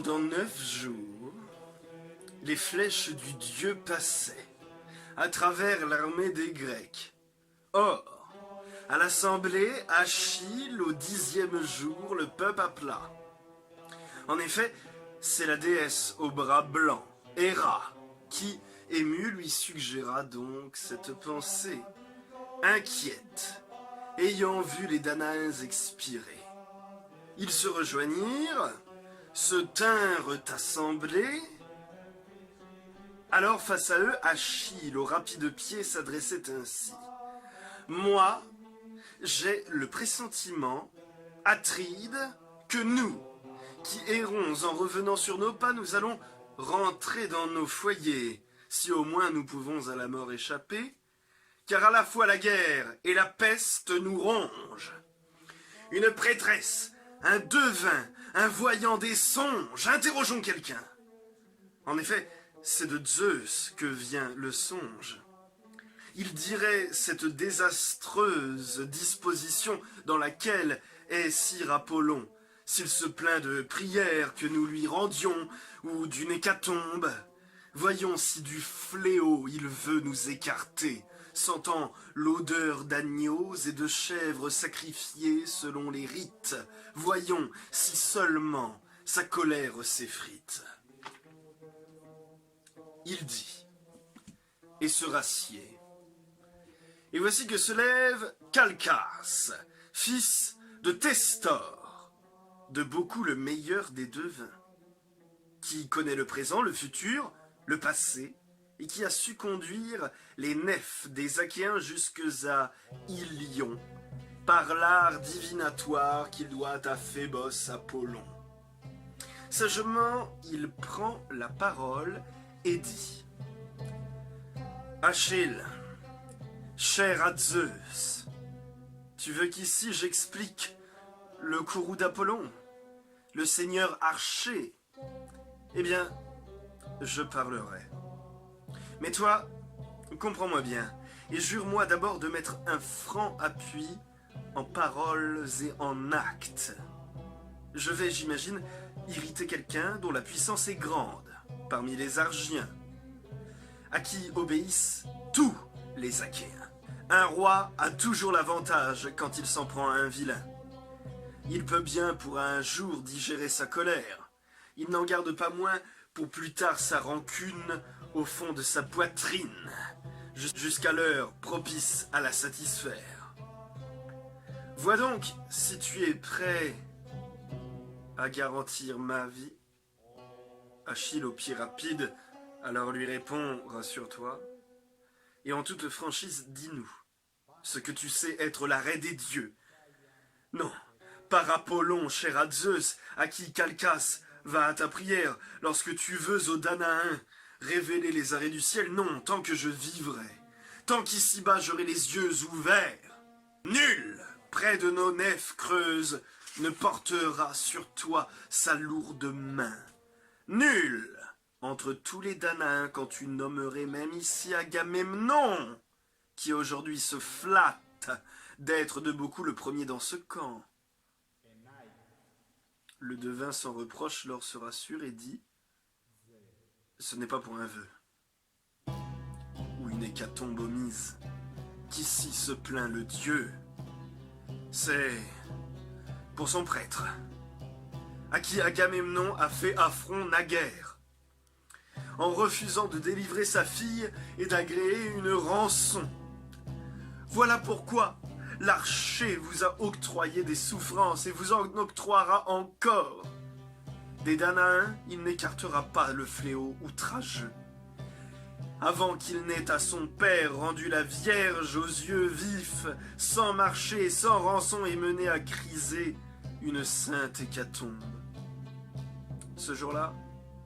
Pendant 9 jours, les flèches du dieu passaient à travers l'armée des Grecs. Or, à l'assemblée, Achille, au 10e jour, le peuple appela. En effet, c'est la déesse aux bras blancs, Héra, qui, émue, lui suggéra donc cette pensée. Inquiète, ayant vu les Danaens expirer, ils se rejoignirent, se tinrent assemblés. Alors face à eux, Achille, au rapide pied, s'adressait ainsi. Moi, j'ai le pressentiment, Atride, que nous, qui errons en revenant sur nos pas, nous allons rentrer dans nos foyers, si au moins nous pouvons à la mort échapper, car à la fois la guerre et la peste nous rongent. Une prêtresse, un devin, un voyant des songes, interrogeons quelqu'un. En effet, c'est de Zeus que vient le songe. Il dirait cette désastreuse disposition dans laquelle est sire Apollon, s'il se plaint de prières que nous lui rendions, ou d'une hécatombe. Voyons si du fléau il veut nous écarter, sentant l'odeur d'agneaux et de chèvres sacrifiés selon les rites. Voyons si seulement sa colère s'effrite. Il dit, et se rassied. Et voici que se lève Calchas, fils de Testor, de beaucoup le meilleur des devins, qui connaît le présent, le futur, le passé, et qui a su conduire les nefs des Achéens jusque à Ilion, par l'art divinatoire qu'il doit à Phébos Apollon. Sagement, il prend la parole et dit, Achille, cher à Zeus, tu veux qu'ici j'explique le courroux d'Apollon, le seigneur archer? Eh bien, je parlerai. Mais toi, comprends-moi bien, et jure-moi d'abord de mettre un franc appui en paroles et en actes. Je vais, j'imagine, irriter quelqu'un dont la puissance est grande, parmi les Argiens, à qui obéissent tous les Achéens. Un roi a toujours l'avantage quand il s'en prend à un vilain. Il peut bien pour un jour digérer sa colère. Il n'en garde pas moins pour plus tard sa rancune au fond de sa poitrine, jusqu'à l'heure propice à la satisfaire. Vois donc si tu es prêt à garantir ma vie. Achille au pied rapide, alors lui répond, rassure-toi, et en toute franchise, dis-nous, ce que tu sais être l'arrêt des dieux. Non, par Apollon, cher à Zeus, à qui Calchas va à ta prière, lorsque tu veux aux Danaens révéler les arrêts du ciel, non, tant que je vivrai, tant qu'ici-bas j'aurai les yeux ouverts. Nul, près de nos nefs creuses, ne portera sur toi sa lourde main. Nul, entre tous les Danaens, quand tu nommerais même ici Agamemnon, qui aujourd'hui se flatte d'être de beaucoup le premier dans ce camp. Le devin sans reproche leur se rassure et dit, ce n'est pas pour un vœu, ou une hécatombe omise, qu'ici se plaint le Dieu. C'est pour son prêtre, à qui Agamemnon a fait affront naguère, en refusant de délivrer sa fille et d'agréer une rançon. Voilà pourquoi l'archer vous a octroyé des souffrances et vous en octroiera encore. Des Danaens, il n'écartera pas le fléau outrageux. Avant qu'il n'ait à son père rendu la Vierge aux yeux vifs, sans marcher, sans rançon et mené à criser une sainte hécatombe. Ce jour-là,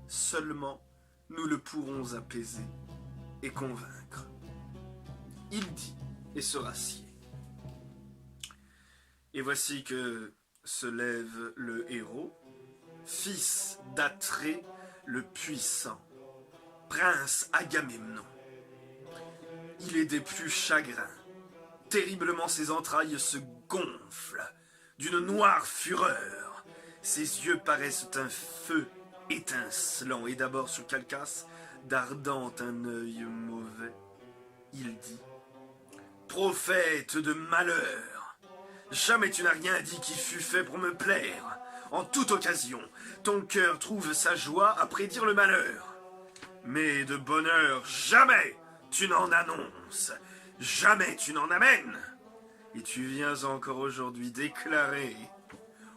seulement, nous le pourrons apaiser et convaincre. Il dit et se rassied. Et voici que se lève le héros, fils d'Atrée le puissant, prince Agamemnon. Il est des plus chagrins. Terriblement ses entrailles se gonflent d'une noire fureur. Ses yeux paraissent un feu étincelant, et d'abord sur Calcas, dardant un œil mauvais, il dit: prophète de malheur, jamais tu n'as rien dit qui fût fait pour me plaire. En toute occasion, ton cœur trouve sa joie à prédire le malheur. Mais de bonheur, jamais tu n'en annonces, jamais tu n'en amènes. Et tu viens encore aujourd'hui déclarer,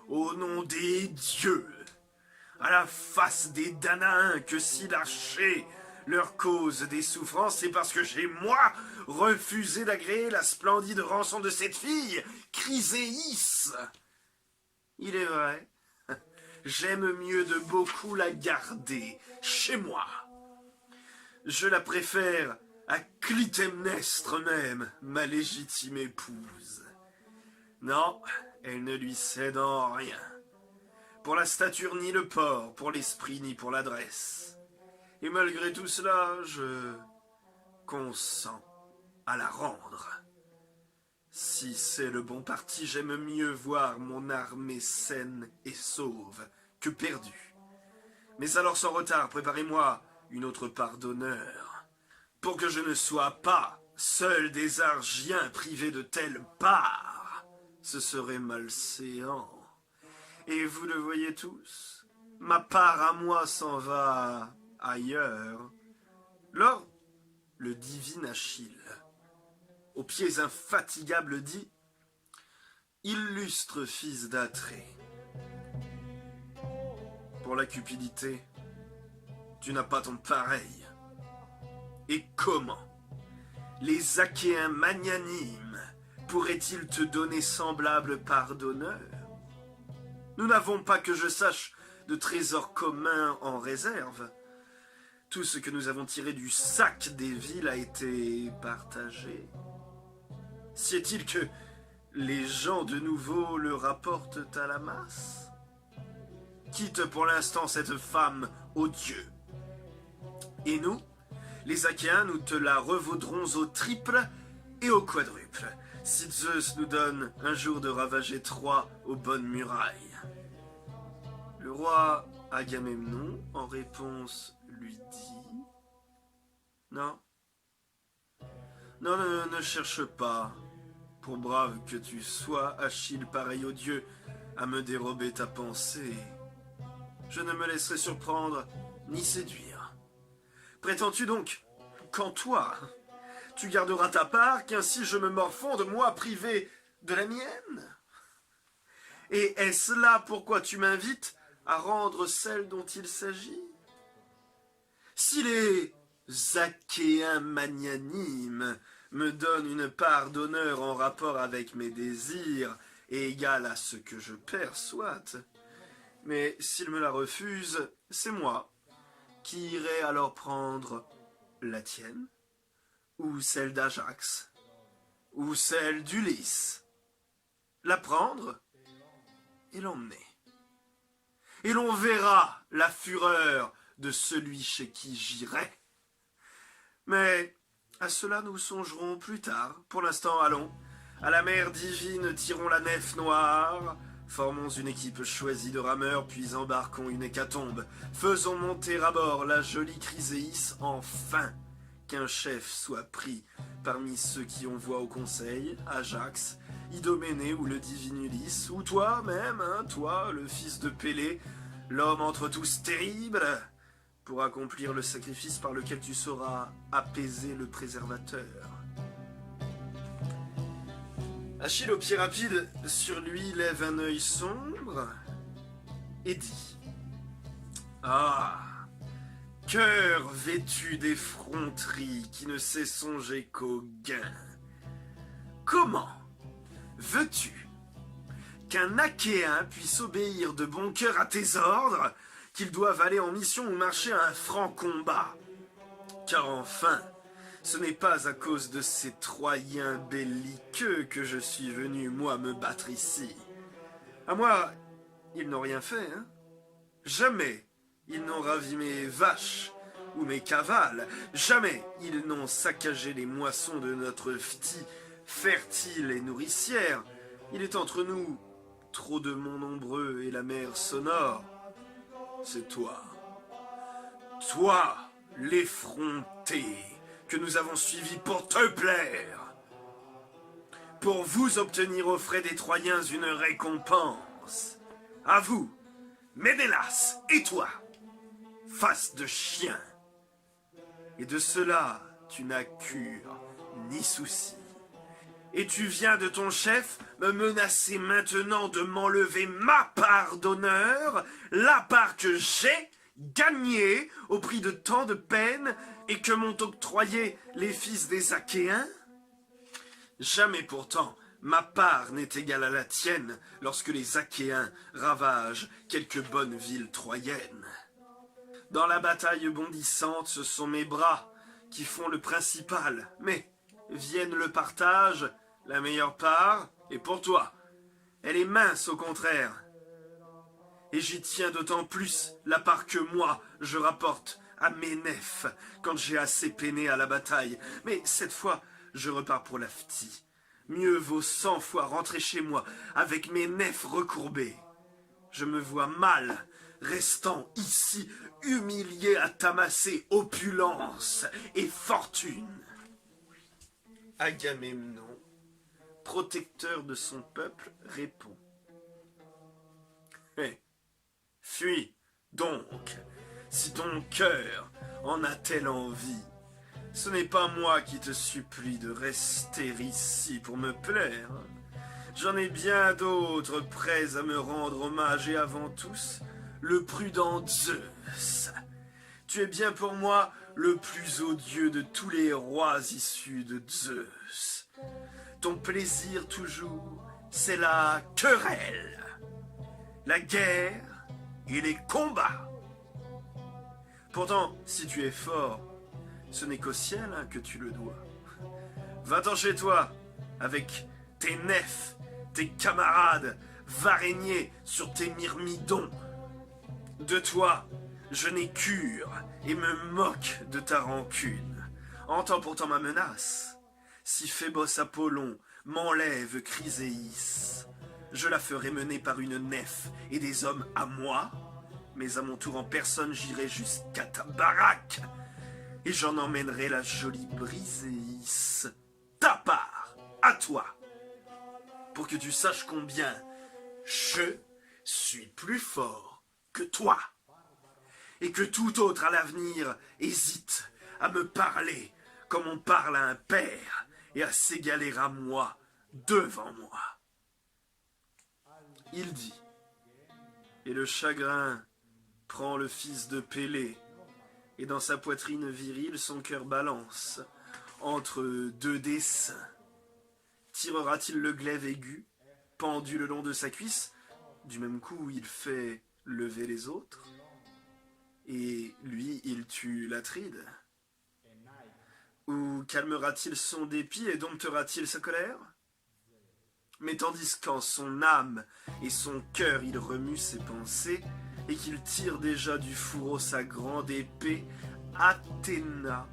au nom des dieux, à la face des Danaens, que si l'archer leur cause des souffrances, c'est parce que j'ai, moi, refusé d'agréer la splendide rançon de cette fille, Chryséis. Il est vrai, j'aime mieux de beaucoup la garder chez moi. Je la préfère à Clytemnestre même, ma légitime épouse. Non, elle ne lui cède en rien. Pour la stature ni le port, pour l'esprit ni pour l'adresse. Et malgré tout cela, je consens à la rendre. Si c'est le bon parti, j'aime mieux voir mon armée saine et sauve que perdue. Mais alors sans retard, préparez-moi une autre part d'honneur, pour que je ne sois pas seul des Argiens privé de telle part. Ce serait malséant. Et vous le voyez tous, ma part à moi s'en va ailleurs. Lors, le divin Achille, aux pieds infatigables, dit: illustre fils d'Atrée, pour la cupidité, tu n'as pas ton pareil. Et comment les Achéens magnanimes pourraient-ils te donner semblable part d'honneur? Nous n'avons pas, que je sache, de trésors communs en réserve. Tout ce que nous avons tiré du sac des villes a été partagé. Sied-il que les gens de nouveau le rapportent à la masse? Quitte pour l'instant cette femme aux dieux. Et nous, les Achéens, nous te la revaudrons au triple et au quadruple, si Zeus nous donne un jour de ravager Troie aux bonnes murailles. Le roi Agamemnon, en réponse, lui dit: non, non, ne cherche pas, pour brave que tu sois, Achille, pareil aux dieux, à me dérober ta pensée. Je ne me laisserai surprendre ni séduire. Prétends-tu donc qu'en toi, tu garderas ta part, qu'ainsi je me morfonde, moi, privé de la mienne? Et est-ce là pourquoi tu m'invites à rendre celle dont il s'agit? Si les Achéens magnanimes me donnent une part d'honneur en rapport avec mes désirs et égale à ce que je perds, soit. Mais s'ils me la refusent, c'est moi qui irai alors prendre la tienne, ou celle d'Ajax, ou celle d'Ulysse. La prendre et l'emmener. Et l'on verra la fureur de celui chez qui j'irai. Mais à cela nous songerons plus tard. Pour l'instant, allons. À la mer divine, tirons la nef noire. Formons une équipe choisie de rameurs, puis embarquons une hécatombe. Faisons monter à bord la jolie Chryséis, enfin qu'un chef soit pris parmi ceux qui ont voix au conseil, Ajax, Idoménée ou le divin Ulysse, ou toi-même, hein, toi, le fils de Pélée, l'homme entre tous terrible, pour accomplir le sacrifice par lequel tu sauras apaiser le préservateur. Achille, au pied rapide, sur lui lève un œil sombre et dit: ah, cœur vêtu d'effronterie qui ne sait songer qu'au gain, comment veux-tu qu'un Achéen puisse obéir de bon cœur à tes ordres, qu'ils doivent aller en mission ou marcher à un franc combat? Car enfin, ce n'est pas à cause de ces Troyens belliqueux que je suis venu, moi, me battre ici. À moi, ils n'ont rien fait, hein? Jamais ils n'ont ravi mes vaches ou mes cavales. Jamais ils n'ont saccagé les moissons de notre Phti, fertile et nourricière. Il est entre nous trop de monts nombreux et la mer sonore. C'est toi Toi, l'effronté, que nous avons suivi pour te plaire, pour vous obtenir aux frais des Troyens une récompense. À vous, Ménélas, et toi, face de chien. Et de cela, tu n'as cure ni souci. Et tu viens de ton chef me menacer maintenant de m'enlever ma part d'honneur, la part que j'ai gagnée au prix de tant de peine et que m'ont octroyé les fils des Achéens? Jamais pourtant ma part n'est égale à la tienne lorsque les Achéens ravagent quelques bonnes villes troyennes. Dans la bataille bondissante, ce sont mes bras qui font le principal, mais vienne le partage, la meilleure part est pour toi. Elle est mince au contraire. Et j'y tiens d'autant plus la part que moi je rapporte à mes nefs quand j'ai assez peiné à la bataille. Mais cette fois, je repars pour la Phthie. Mieux vaut 100 fois rentrer chez moi avec mes nefs recourbées. Je me vois mal restant ici humilié à t'amasser opulence et fortune. Agamemnon, protecteur de son peuple, répond. Fuis donc, si ton cœur en a-t-elle envie. Ce n'est pas moi qui te supplie de rester ici pour me plaire. J'en ai bien d'autres prêts à me rendre hommage et avant tous, le prudent Zeus. Tu es bien pour moi le plus odieux de tous les rois issus de Zeus. Ton plaisir toujours, c'est la querelle, la guerre et les combats. Pourtant, si tu es fort, ce n'est qu'au ciel que tu le dois. Va-t'en chez toi, avec tes nefs, tes camarades, va régner sur tes myrmidons. De toi, je n'ai cure et me moque de ta rancune. Entends pourtant ma menace. Si Phébos Apollon m'enlève Chryséis, je la ferai mener par une nef et des hommes à moi, mais à mon tour en personne j'irai jusqu'à ta baraque, et j'en emmènerai la jolie Briséis, ta part, à toi, pour que tu saches combien je suis plus fort que toi, et que tout autre à l'avenir hésite à me parler comme on parle à un père, et à s'égaler à moi devant moi. Il dit, et le chagrin prend le fils de Pélée, et dans sa poitrine virile son cœur balance entre deux dessins. Tirera-t-il le glaive aigu, pendu le long de sa cuisse? Du même coup, il fait lever les autres, et lui, il tue l'Atride. Ou calmera-t-il son dépit et domptera-t-il sa colère? Mais tandis qu'en son âme et son cœur il remue ses pensées, et qu'il tire déjà du fourreau sa grande épée, Athéna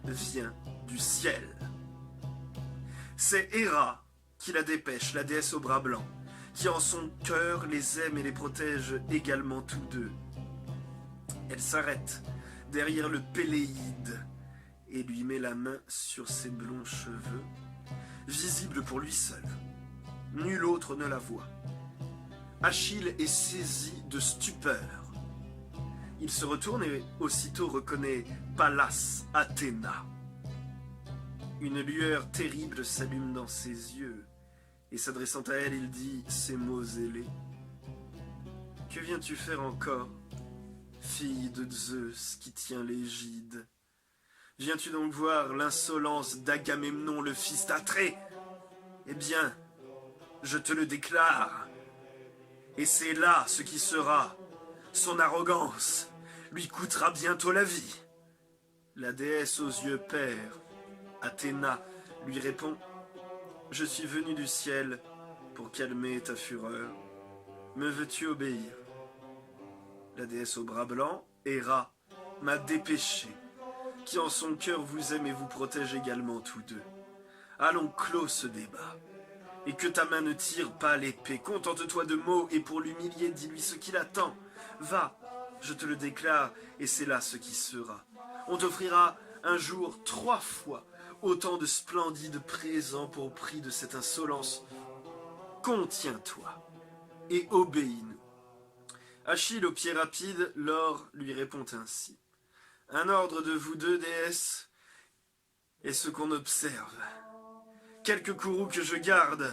vient du ciel. C'est Héra qui la dépêche, la déesse au bras blanc, qui en son cœur les aime et les protège également tous deux. Elle s'arrête derrière le Péléide et lui met la main sur ses blonds cheveux, visibles pour lui seul. Nul autre ne la voit. Achille est saisi de stupeur. Il se retourne et aussitôt reconnaît Pallas Athéna. Une lueur terrible s'allume dans ses yeux, et s'adressant à elle, il dit ces mots ailés. « Que viens-tu faire encore, fille de Zeus qui tient l'égide? Viens-tu donc voir l'insolence d'Agamemnon, le fils d'Atrée? Eh bien, je te le déclare, et c'est là ce qui sera. Son arrogance lui coûtera bientôt la vie. » La déesse aux yeux pères, Athéna, lui répond « Je suis venu du ciel pour calmer ta fureur. Me veux-tu obéir ?» La déesse aux bras blancs, Héra, m'a dépêché, qui en son cœur vous aime et vous protège également tous deux. Allons clos ce débat, et que ta main ne tire pas l'épée. Contente-toi de mots, et pour l'humilier, dis-lui ce qu'il attend. Va, je te le déclare, et c'est là ce qui sera. On t'offrira un jour 3 fois autant de splendides présents pour prix de cette insolence. Contiens-toi et obéis-nous. Achille, au pied rapide, Laure lui répond ainsi. Un ordre de vous deux, déesses, est ce qu'on observe. Quelques courroux que je garde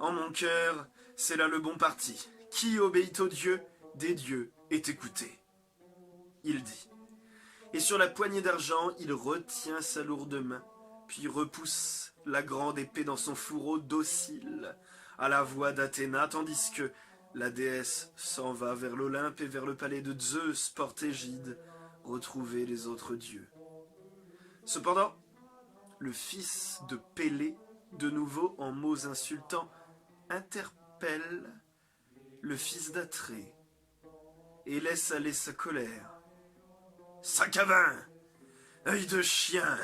en mon cœur, c'est là le bon parti. Qui obéit aux dieux, des dieux est écouté. Il dit. Et sur la poignée d'argent, il retient sa lourde main, puis repousse la grande épée dans son fourreau docile à la voix d'Athéna, tandis que la déesse s'en va vers l'Olympe et vers le palais de Zeus, porte-égide, retrouver les autres dieux. Cependant, le fils de Pélée, de nouveau en mots insultants, interpelle le fils d'Atrée et laisse aller sa colère. Sac à vin, œil de chien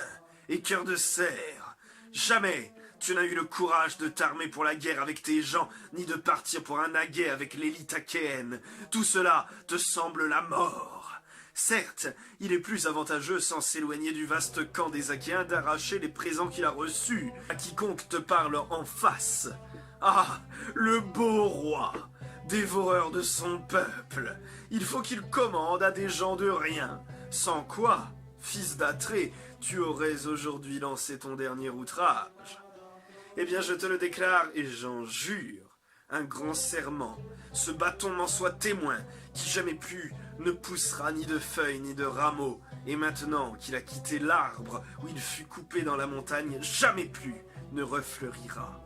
et cœur de cerf, jamais tu n'as eu le courage de t'armer pour la guerre avec tes gens, ni de partir pour un aguet avec l'élite achéenne. Tout cela te semble la mort. Certes, il est plus avantageux, sans s'éloigner du vaste camp des Achéens, d'arracher les présents qu'il a reçus à quiconque te parle en face. Ah, le beau roi, dévoreur de son peuple, il faut qu'il commande à des gens de rien, sans quoi, fils d'Atrée, tu aurais aujourd'hui lancé ton dernier outrage. Eh bien, je te le déclare et j'en jure, un grand serment, ce bâton m'en soit témoin, qui jamais plus ne poussera ni de feuilles ni de rameaux, et maintenant qu'il a quitté l'arbre où il fut coupé dans la montagne, jamais plus ne refleurira.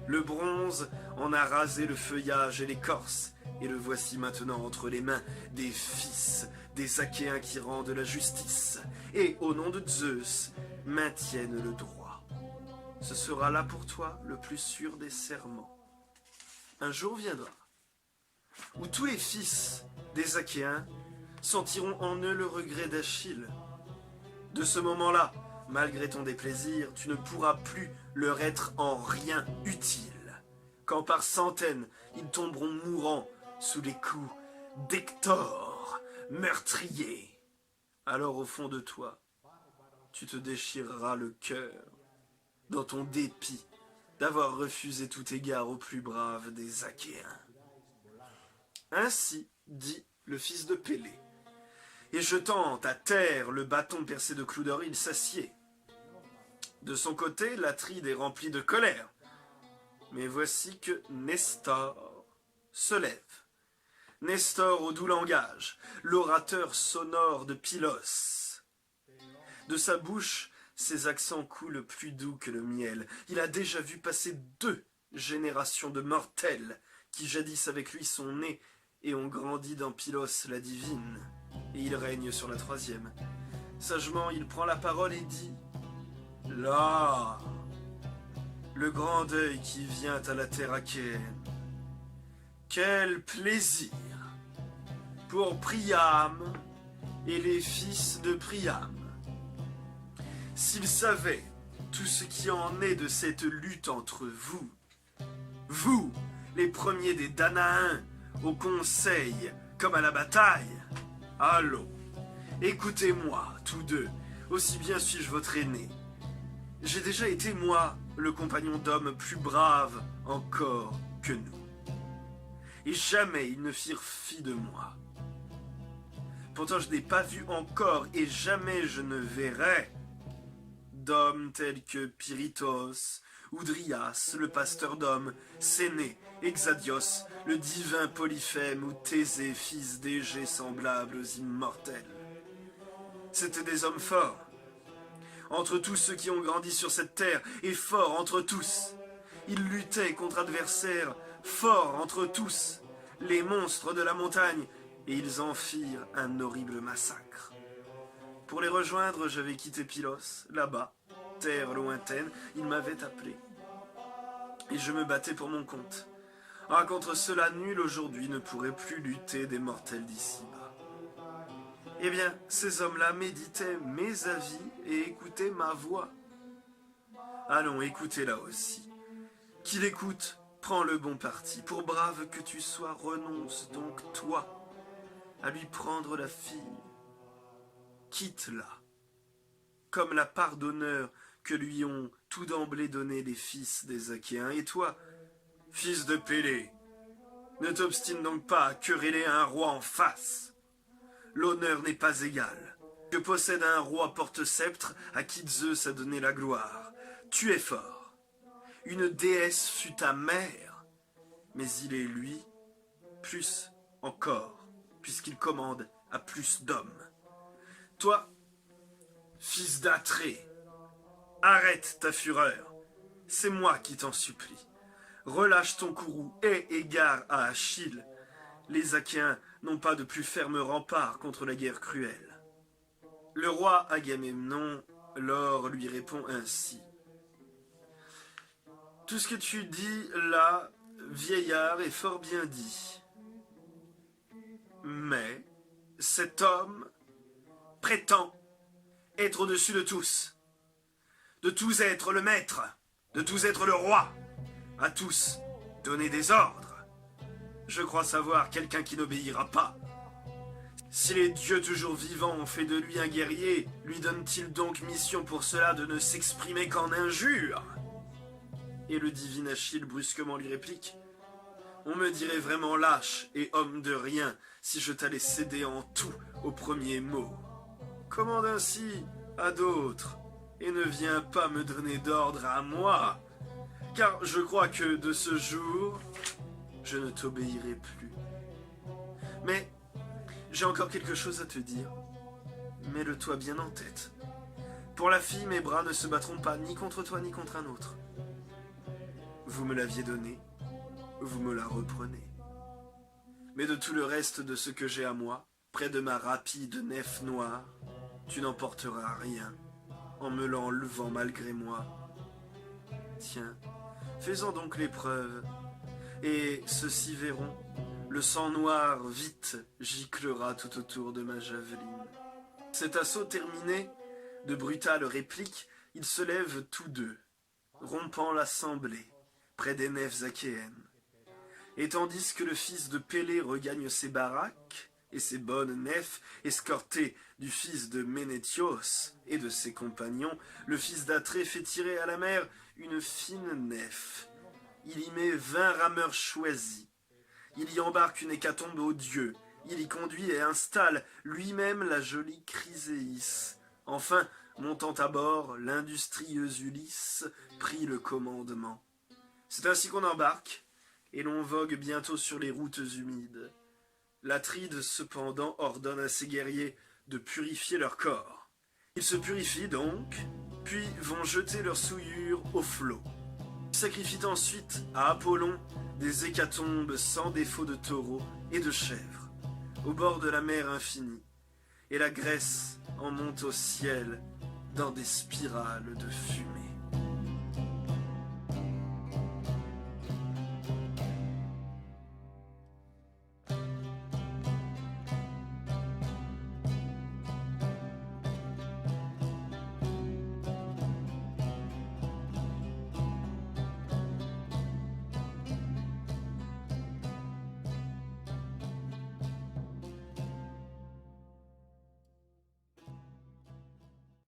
Le bronze en a rasé le feuillage et l'écorce, et le voici maintenant entre les mains des fils des Achéens qui rendent la justice, et au nom de Zeus maintiennent le droit. Ce sera là pour toi le plus sûr des serments. Un jour viendra où tous les fils des Achéens sentiront en eux le regret d'Achille. De ce moment-là, malgré ton déplaisir, tu ne pourras plus leur être en rien utile, quand par centaines ils tomberont mourants sous les coups d'Hector, meurtrier. Alors au fond de toi, tu te déchireras le cœur dans ton dépit d'avoir refusé tout égard au plus brave des Achéens. Ainsi dit le fils de Pélée, et jetant à terre le bâton percé de clous d'or, il s'assied. De son côté, l'Atride est rempli de colère, mais voici que Nestor se lève. Nestor au doux langage, l'orateur sonore de Pylos. De sa bouche, ses accents coulent plus doux que le miel. Il a déjà vu passer 2 générations de mortels qui jadis avec lui sont nés et ont grandi dans Pylos la divine. Et il règne sur la 3e. Sagement, il prend la parole et dit « Là, le grand deuil qui vient à la terre achéenne. Quel plaisir pour Priam et les fils de Priam. S'ils savaient tout ce qui en est de cette lutte entre vous, vous, les premiers des Danaïens, au conseil comme à la bataille, allons, écoutez-moi, tous deux, aussi bien suis-je votre aîné. J'ai déjà été, moi, le compagnon d'hommes plus brave encore que nous. Et jamais ils ne firent fi de moi. Pourtant je n'ai pas vu encore, et jamais je ne verrai, d'hommes tels que Pyritos, ou Dryas, le pasteur d'hommes, Séné, Exadios, le divin Polyphème, ou Thésée, fils d'Égée, semblable aux immortels. C'étaient des hommes forts, entre tous ceux qui ont grandi sur cette terre, et forts entre tous. Ils luttaient contre adversaires, forts entre tous, les monstres de la montagne, et ils en firent un horrible massacre. Pour les rejoindre, j'avais quitté Pylos, là-bas, terre lointaine, ils m'avaient appelé. Et je me battais pour mon compte. Ah, contre cela, nul aujourd'hui ne pourrait plus lutter des mortels d'ici-bas. Eh bien, ces hommes-là méditaient mes avis et écoutaient ma voix. Allons, écoutez-la aussi. Qu'il écoute, prends le bon parti. Pour brave que tu sois, renonce donc toi. à lui prendre la fille. Quitte-la, comme la part d'honneur que lui ont tout d'emblée donné les fils des Achéens. Et toi, fils de Pélée, ne t'obstine donc pas à quereller un roi en face. L'honneur n'est pas égal. Que possède un roi porte-sceptre à qui Zeus a donné la gloire. Tu es fort. Une déesse fut ta mère, mais il est, lui, plus encore, puisqu'il commande à plus d'hommes. Toi, fils d'Atrée, arrête ta fureur, c'est moi qui t'en supplie. Relâche ton courroux et égare à Achille. Les Achéens n'ont pas de plus ferme rempart contre la guerre cruelle. Le roi Agamemnon, lors, lui répond ainsi. Tout ce que tu dis là, vieillard, est fort bien dit. Mais cet homme prétend être au-dessus de tous être le maître, de tous être le roi, à tous donner des ordres. Je crois savoir quelqu'un qui n'obéira pas. Si les dieux toujours vivants ont fait de lui un guerrier, lui donnent-ils donc mission pour cela de ne s'exprimer qu'en injures? Et le divin Achille brusquement lui réplique. On me dirait vraiment lâche et homme de rien si je t'allais céder en tout au premier mot. Commande ainsi à d'autres, et ne viens pas me donner d'ordre à moi, car je crois que de ce jour, je ne t'obéirai plus. Mais j'ai encore quelque chose à te dire. Mets-le-toi bien en tête. Pour la fille, mes bras ne se battront pas ni contre toi ni contre un autre. Vous me l'aviez donnée, vous me la reprenez. Mais de tout le reste de ce que j'ai à moi, près de ma rapide nef noire, tu n'emporteras rien, en me l'enlevant malgré moi. Tiens, faisons donc l'épreuve, et ceux-ci verront, le sang noir vite giclera tout autour de ma javeline. Cet assaut terminé, de brutales répliques, ils se lèvent tous deux, rompant l'assemblée, près des nefs achéennes. Et tandis que le fils de Pélée regagne ses baraques et ses bonnes nefs, escorté du fils de Ménétios et de ses compagnons, le fils d'Atrée fait tirer à la mer une fine nef. Il y met 20 rameurs choisis. Il y embarque une hécatombe aux dieux. Il y conduit et installe lui-même la jolie Chryséis. Enfin, montant à bord, l'industrieux Ulysse prit le commandement. C'est ainsi qu'on embarque, et l'on vogue bientôt sur les routes humides. L'Atride, cependant, ordonne à ses guerriers de purifier leur corps. Ils se purifient donc, puis vont jeter leurs souillures au flot. Ils sacrifient ensuite à Apollon des hécatombes sans défaut de taureaux et de chèvres, au bord de la mer infinie, et la graisse en monte au ciel dans des spirales de fumée.